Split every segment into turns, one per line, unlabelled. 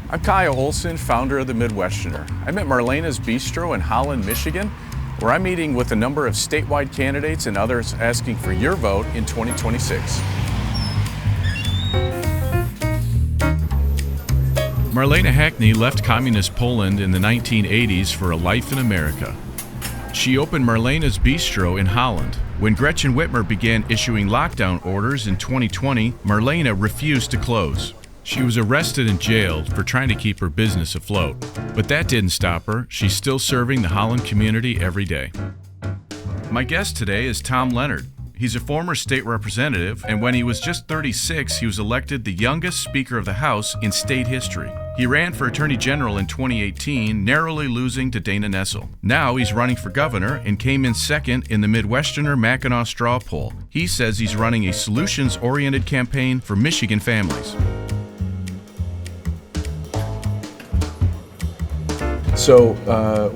I'm Kyle Olson, founder of the Midwesterner. I'm at Marlena's Bistro in Holland, Michigan, where I'm meeting with a number of statewide candidates and others asking for your vote in 2026. Marlena Hackney left communist Poland in the 1980s for a life in America. She opened Marlena's Bistro in Holland. When Gretchen Whitmer began issuing lockdown orders in 2020, Marlena refused to close. She was arrested and jailed for trying to keep her business afloat. But that didn't stop her. She's still serving the Holland community every day. My guest today is Tom Leonard. He's a former state representative, and when he was just 36, he was elected the youngest Speaker of the House in state history. He ran for Attorney General in 2018, narrowly losing to Dana Nessel. Now he's running for governor and came in second in the Midwesterner Mackinac straw poll. He says he's running a solutions-oriented campaign for Michigan families. So,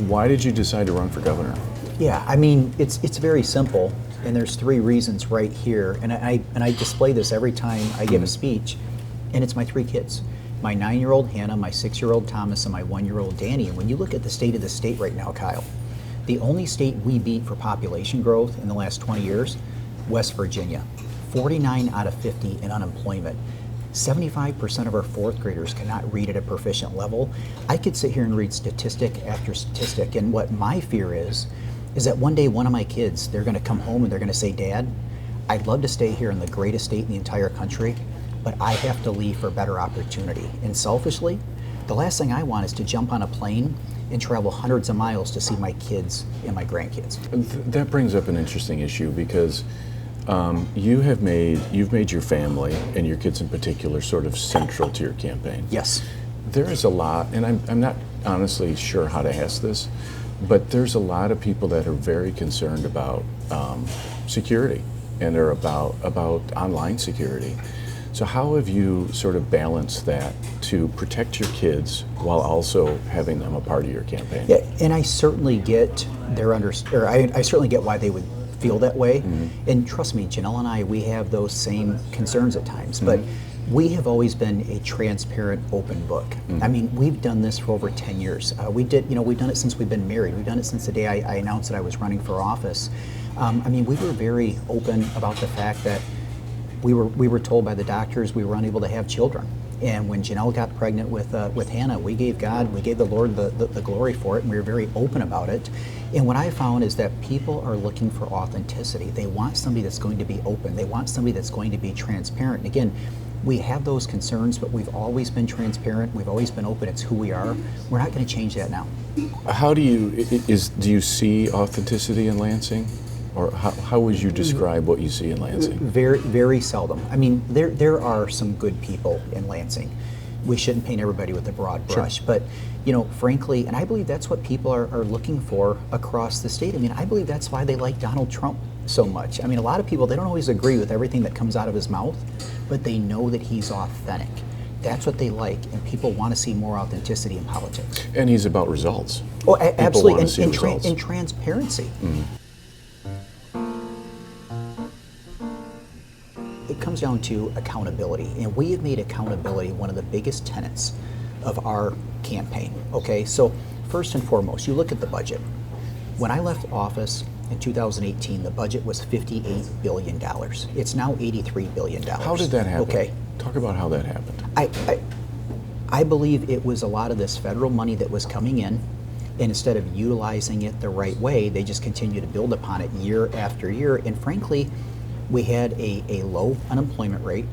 why did you decide to run for governor?
Yeah, I mean, it's very simple, and there's three reasons right here, and I display this every time I give a speech, and it's my three kids. My 9-year-old Hannah, my 6-year-old Thomas, and my 1-year-old Danny. And when you look at the state of the state right now, Kyle, the only state we beat for population growth in the last 20 years, West Virginia, 49 out of 50 in unemployment. 75% of our fourth graders cannot read at a proficient level. I could sit here and read statistic after statistic, and what my fear is that one day one of my kids, they're gonna come home and they're gonna say, Dad, I'd love to stay here in the greatest state in the entire country, but I have to leave for better opportunity. And selfishly, the last thing I want is to jump on a plane and travel hundreds of miles to see my kids and my grandkids.
That brings up an interesting issue because you've made your family and your kids in particular sort of central to your campaign.
Yes.
There is a lot, and I'm not honestly sure how to ask this, but there's a lot of people that are very concerned about security, and they're about online security. So how have you sort of balanced that to protect your kids while also having them a part of your campaign?
Yeah, and I certainly get I certainly get why they would feel that way. Mm-hmm. And trust me, Janelle and I, we have those same concerns at times, but we have always been a transparent, open book. Mm-hmm. I mean, we've done this for over 10 years. We've done it since we've been married. We've done it since the day I announced that I was running for office. I mean, we were very open about the fact that we were told by the doctors we were unable to have children. And when Janelle got pregnant with Hannah, we gave the Lord the glory for it, and we were very open about it. And what I found is that people are looking for authenticity. They want somebody that's going to be open. They want somebody that's going to be transparent. And again, we have those concerns, but we've always been transparent. We've always been open. It's who we are. We're not going to change that now.
How do you see authenticity in Lansing? Or how would you describe what you see in Lansing?
Very, very seldom. I mean, there are some good people in Lansing. We shouldn't paint everybody with a broad brush, sure. But frankly, and I believe that's what people are looking for across the state. I mean, I believe that's why they like Donald Trump so much. I mean, a lot of people, they don't always agree with everything that comes out of his mouth, but they know that he's authentic. That's what they like, and people want to see more authenticity in politics.
And he's about results.
Oh, absolutely, and transparency. Mm-hmm. It comes down to accountability, and we have made accountability one of the biggest tenets of our campaign. Okay, so first and foremost, you look at the budget. When I left office in 2018, the budget was $58 billion. It's now $83 billion.
How did that happen?
Okay,
talk about how that happened.
I believe it was a lot of this federal money that was coming in, and instead of utilizing it the right way, they just continue to build upon it year after year. And frankly, we had a low unemployment rate.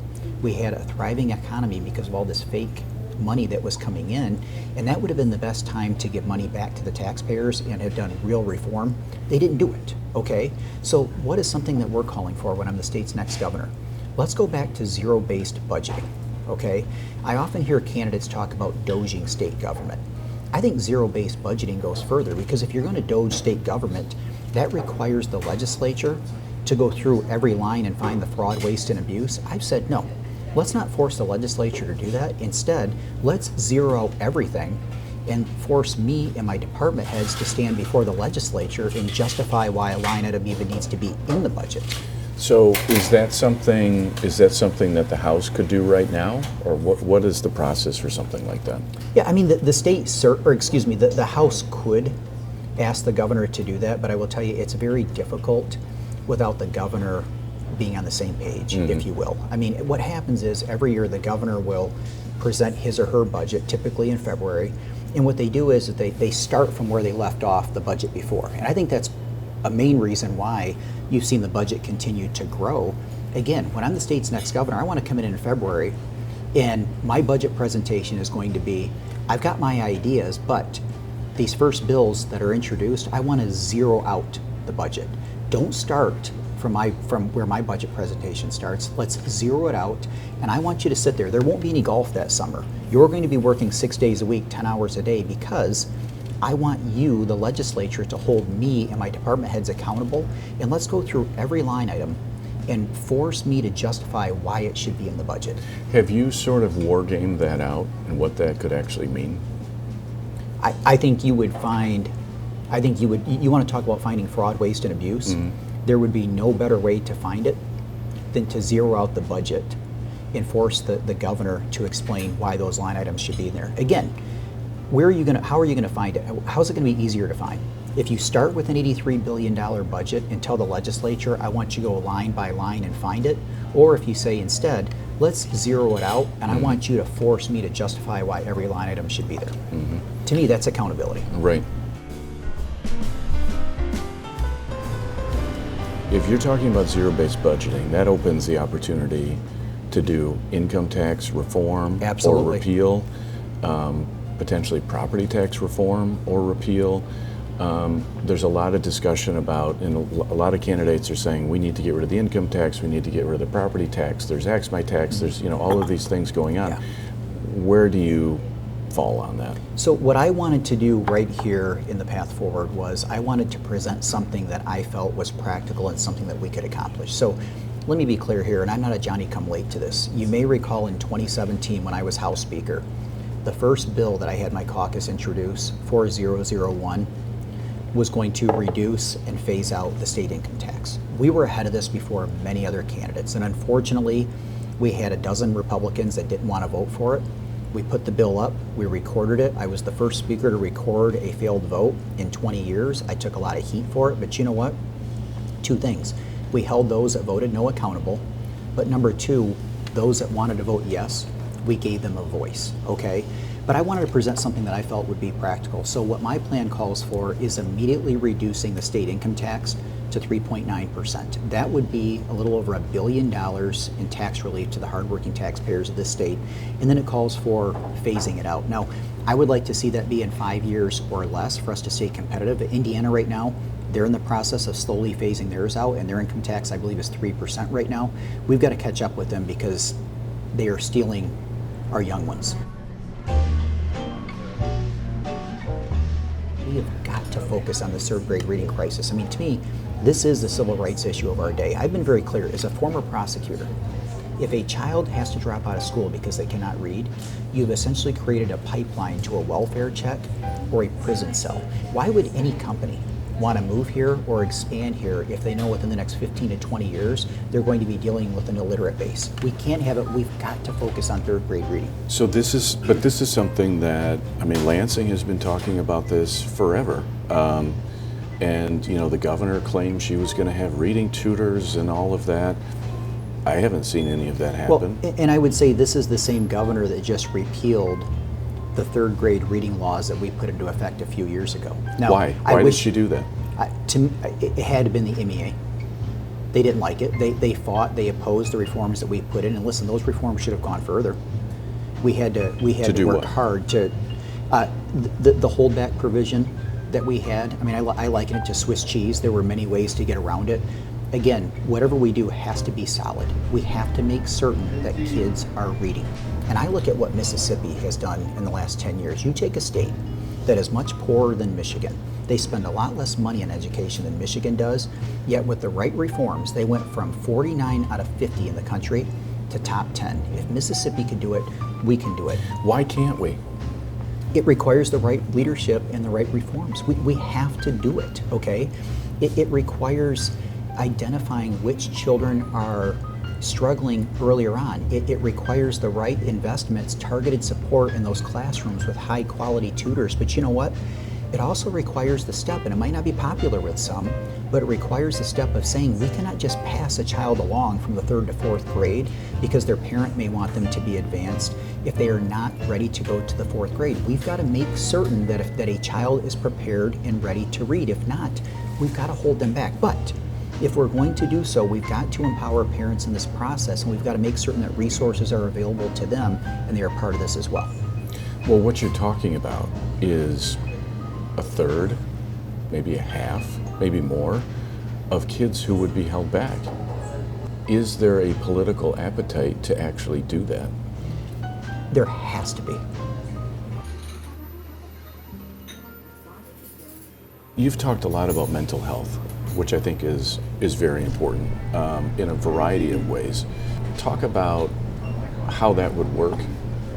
We had a thriving economy because of all this fake money that was coming in, and that would have been the best time to give money back to the taxpayers and have done real reform. They didn't do it, okay? So what is something that we're calling for when I'm the state's next governor? Let's go back to zero-based budgeting, okay? I often hear candidates talk about doging state government. I think zero-based budgeting goes further, because if you're going to doge state government, that requires the legislature to go through every line and find the fraud, waste, and abuse. I've said no. Let's not force the legislature to do that. Instead, let's zero out everything and force me and my department heads to stand before the legislature and justify why a line item even needs to be in the budget.
So is that something that the House could do right now, or what is the process for something like that?
Yeah, I mean, the state, the House could ask the governor to do that, but I will tell you, it's very difficult without the governor being on the same page, if you will. I mean, what happens is every year the governor will present his or her budget, typically in February, and what they do is that they start from where they left off the budget before. And I think that's a main reason why you've seen the budget continue to grow. Again, when I'm the state's next governor, I want to come in February, and my budget presentation is going to be, I've got my ideas, but these first bills that are introduced, I want to zero out the budget. Don't start from where my budget presentation starts. Let's zero it out, and I want you to sit there. There won't be any golf that summer. You're going to be working 6 days a week, 10 hours a day, because I want you, the legislature, to hold me and my department heads accountable, and let's go through every line item and force me to justify why it should be in the budget.
Have you sort of war-gamed that out and what that could actually mean?
I think you would find, you want to talk about finding fraud, waste, and abuse? There would be no better way to find it than to zero out the budget and force the governor to explain why those line items should be in there. Again, how are you going to find it? How's it going to be easier to find? If you start with an $83 billion budget and tell the legislature, I want you to go line by line and find it, or if you say instead, let's zero it out, and I want you to force me to justify why every line item should be there. To me, that's accountability.
Right. If you're talking about zero-based budgeting, that opens the opportunity to do income tax reform or repeal, potentially property tax reform or repeal. There's a lot of discussion about, and a lot of candidates are saying we need to get rid of the income tax, we need to get rid of the property tax, there's my tax, there's all of these things going on. Yeah. Where do you fall on that?
So what I wanted to do right here in the path forward was I wanted to present something that I felt was practical and something that we could accomplish. So let me be clear here, and I'm not a Johnny-come-late to this. You may recall in 2017 when I was House Speaker, the first bill that I had my caucus introduce, 4001, was going to reduce and phase out the state income tax. We were ahead of this before many other candidates, and unfortunately, we had a dozen Republicans that didn't want to vote for it. We put the bill up, we recorded it. I was the first speaker to record a failed vote in 20 years. I took a lot of heat for it, but you know what? Two things. We held those that voted no accountable, but number two, those that wanted to vote yes, we gave them a voice, okay? But I wanted to present something that I felt would be practical. So what my plan calls for is immediately reducing the state income tax to 3.9%. That would be a little over $1 billion in tax relief to the hardworking taxpayers of this state. And then it calls for phasing it out. Now, I would like to see that be in 5 years or less for us to stay competitive. Indiana right now, they're in the process of slowly phasing theirs out, and their income tax, I believe, is 3% right now. We've got to catch up with them because they are stealing our young ones. We have got to focus on the third grade reading crisis. I mean, to me, this is the civil rights issue of our day. I've been very clear, as a former prosecutor, if a child has to drop out of school because they cannot read, you've essentially created a pipeline to a welfare check or a prison cell. Why would any company want to move here or expand here if they know within the next 15 to 20 years they're going to be dealing with an illiterate base? We can't have it. We've got to focus on third grade reading.
So this is something that, I mean, Lansing has been talking about this forever. And the governor claimed she was going to have reading tutors and all of that. I haven't seen any of that happen.
Well, and I would say this is the same governor that just repealed the third grade reading laws that we put into effect a few years ago. Now,
why? Why did she do that?
It had to have been the MEA. They didn't like it. They fought. They opposed the reforms that we put in. And listen, those reforms should have gone further. We had to work hard to the holdback provision that we had. I mean, I liken it to Swiss cheese. There were many ways to get around it. Again, whatever we do has to be solid. We have to make certain that kids are reading. And I look at what Mississippi has done in the last 10 years. You take a state that is much poorer than Michigan. They spend a lot less money on education than Michigan does, yet with the right reforms, they went from 49 out of 50 in the country to top 10. If Mississippi can do it, we can do it.
Why can't we?
It requires the right leadership and the right reforms. We have to do it, okay? It requires identifying which children are struggling earlier on. It requires the right investments, targeted support in those classrooms with high quality tutors. But you know what? It also requires the step, and it might not be popular with some, but it requires the step of saying we cannot just pass a child along from the 3rd to 4th grade because their parent may want them to be advanced if they are not ready to go to the 4th grade. We've got to make certain that that a child is prepared and ready to read. If not, we've got to hold them back. But if we're going to do so, we've got to empower parents in this process, and we've got to make certain that resources are available to them and they are part of this as well.
Well, what you're talking about is a third, maybe a half, maybe more, of kids who would be held back. Is there a political appetite to actually do that?
There has to be.
You've talked a lot about mental health, which I think is very important in a variety of ways. Talk about how that would work,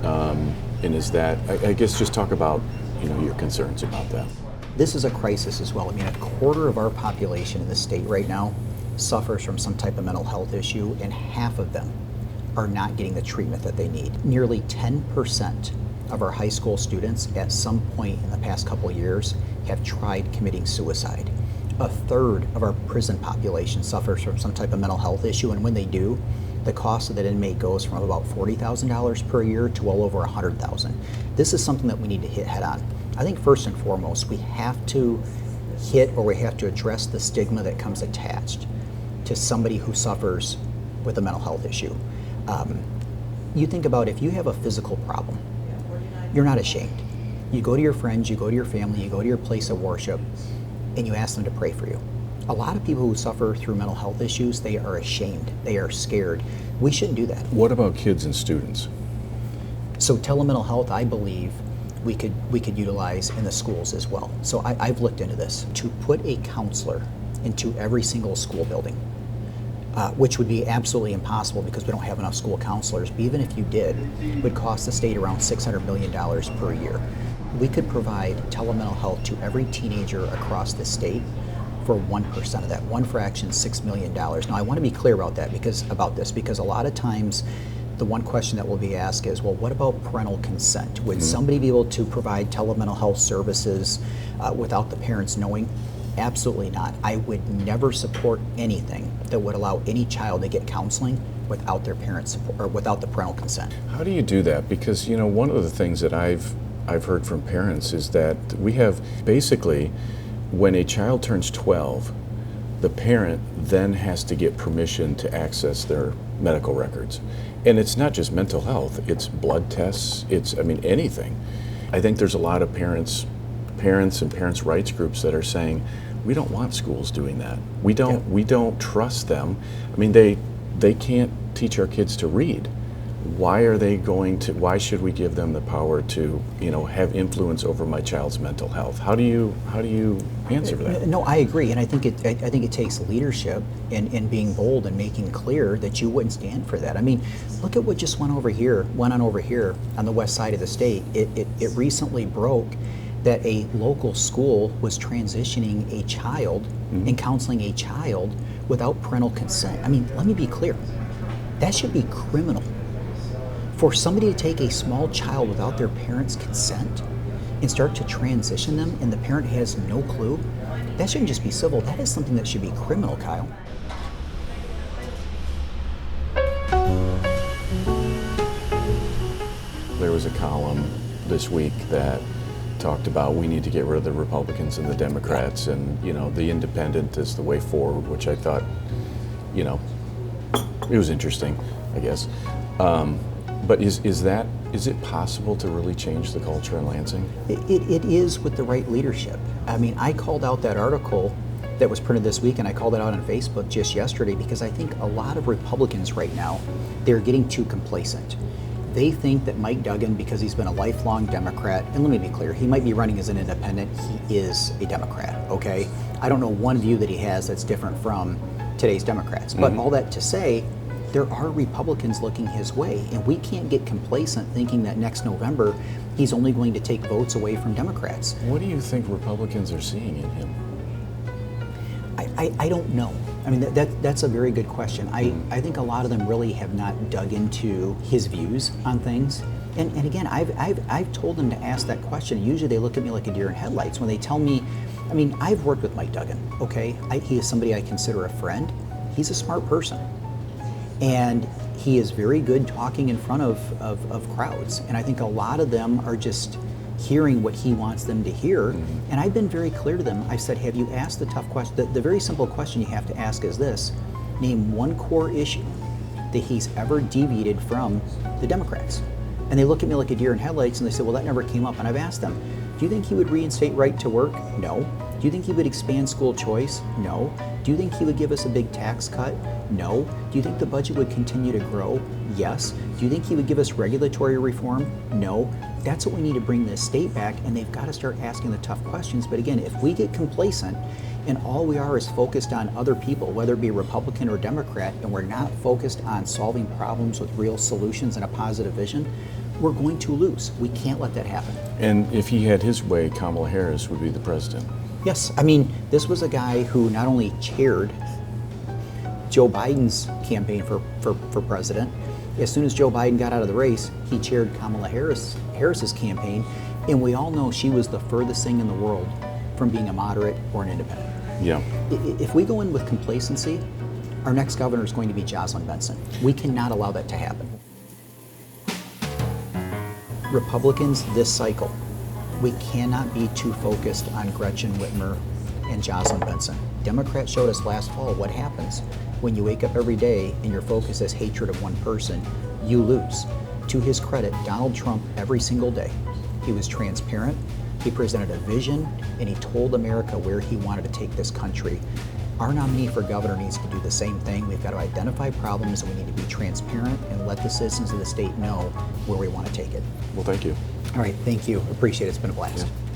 and is that, I guess just talk about your concerns about that.
This is a crisis as well. I mean, a quarter of our population in the state right now suffers from some type of mental health issue, and half of them are not getting the treatment that they need. Nearly 10% of our high school students at some point in the past couple of years have tried committing suicide. A third of our prison population suffers from some type of mental health issue, and when they do, the cost of that inmate goes from about $40,000 per year to well over $100,000. This is something that we need to hit head on. I think first and foremost, we have to address the stigma that comes attached to somebody who suffers with a mental health issue. You think about if you have a physical problem, you're not ashamed. You go to your friends, you go to your family, you go to your place of worship, and you ask them to pray for you. A lot of people who suffer through mental health issues, they are ashamed, they are scared. We shouldn't do that.
What about kids and students?
So telemental health, I believe, we could utilize in the schools as well. So I've looked into this. To put a counselor into every single school building, which would be absolutely impossible because we don't have enough school counselors, but even if you did, it would cost the state around $600 million per year. We could provide telemental health to every teenager across the state for 1% of that. One fraction, $6 million. Now I want to be clear about that because a lot of times the one question that will be asked is, well, what about parental consent? Would somebody be able to provide telemental health services without the parents knowing? Absolutely not. I would never support anything that would allow any child to get counseling without their parents' support or without the parental consent.
How do you do that? Because one of the things that I've heard from parents is that we have basically, when a child turns 12, the parent then has to get permission to access their medical records. And it's not just mental health, it's blood tests, anything. I think there's a lot of parents and parents' rights groups that are saying, we don't want schools doing that. We don't trust them. They can't teach our kids to read. Why should we give them the power to, have influence over my child's mental health? How do you answer that?
No, I agree, and I think it takes leadership and being bold and making clear that you wouldn't stand for that. I mean, look at what just went on over here on the west side of the state. It recently broke that a local school was transitioning a child and counseling a child without parental consent. I mean, let me be clear. That should be criminal. For somebody to take a small child without their parents' consent and start to transition them and the parent has no clue, that shouldn't just be civil, that is something that should be criminal, Kyle.
There was a column this week that talked about we need to get rid of the Republicans and the Democrats and, the independent is the way forward, which I thought, it was interesting, I guess. But is it possible to really change the culture in Lansing?
It is with the right leadership. I mean, I called out that article that was printed this week, and I called it out on Facebook just yesterday because I think a lot of Republicans right now, they're getting too complacent. They think that Mike Duggan, because he's been a lifelong Democrat, and let me be clear, he might be running as an independent, he is a Democrat, okay? I don't know one view that he has that's different from today's Democrats. But all that to say, there are Republicans looking his way, and we can't get complacent thinking that next November he's only going to take votes away from Democrats.
What do you think Republicans are seeing in him?
I don't know. I mean, that's a very good question. I think a lot of them really have not dug into his views on things. And again, I've told them to ask that question. Usually they look at me like a deer in headlights when they tell me, I mean, I've worked with Mike Duggan, okay? He is somebody I consider a friend. He's a smart person. And he is very good talking in front of crowds. And I think a lot of them are just hearing what he wants them to hear. And I've been very clear to them. I said, have you asked the tough question? The very simple question you have to ask is this: name one core issue that he's ever deviated from the Democrats. And they look at me like a deer in headlights and they say, well, that never came up. And I've asked them, do you think he would reinstate right to work? No. Do you think he would expand school choice? No. Do you think he would give us a big tax cut? No. Do you think the budget would continue to grow? Yes. Do you think he would give us regulatory reform? No. That's what we need to bring this state back, and they've got to start asking the tough questions. But again, if we get complacent and all we are is focused on other people, whether it be Republican or Democrat, and we're not focused on solving problems with real solutions and a positive vision, we're going to lose. We can't let that happen.
And if he had his way, Kamala Harris would be the president.
Yes, I mean, this was a guy who not only chaired Joe Biden's campaign for president. As soon as Joe Biden got out of the race, he chaired Kamala Harris's campaign, and we all know she was the furthest thing in the world from being a moderate or an independent.
Yeah.
If we go in with complacency, our next governor is going to be Jocelyn Benson. We cannot allow that to happen. Republicans this cycle, we cannot be too focused on Gretchen Whitmer and Jocelyn Benson. Democrats showed us last fall what happens when you wake up every day and your focus is hatred of one person. You lose. To his credit, Donald Trump, every single day, he was transparent, he presented a vision, and he told America where he wanted to take this country. Our nominee for governor needs to do the same thing. We've got to identify problems, and we need to be transparent and let the citizens of the state know where we want to take it.
Well, thank you.
All right, thank you. Appreciate it. It's been a blast.
Yeah.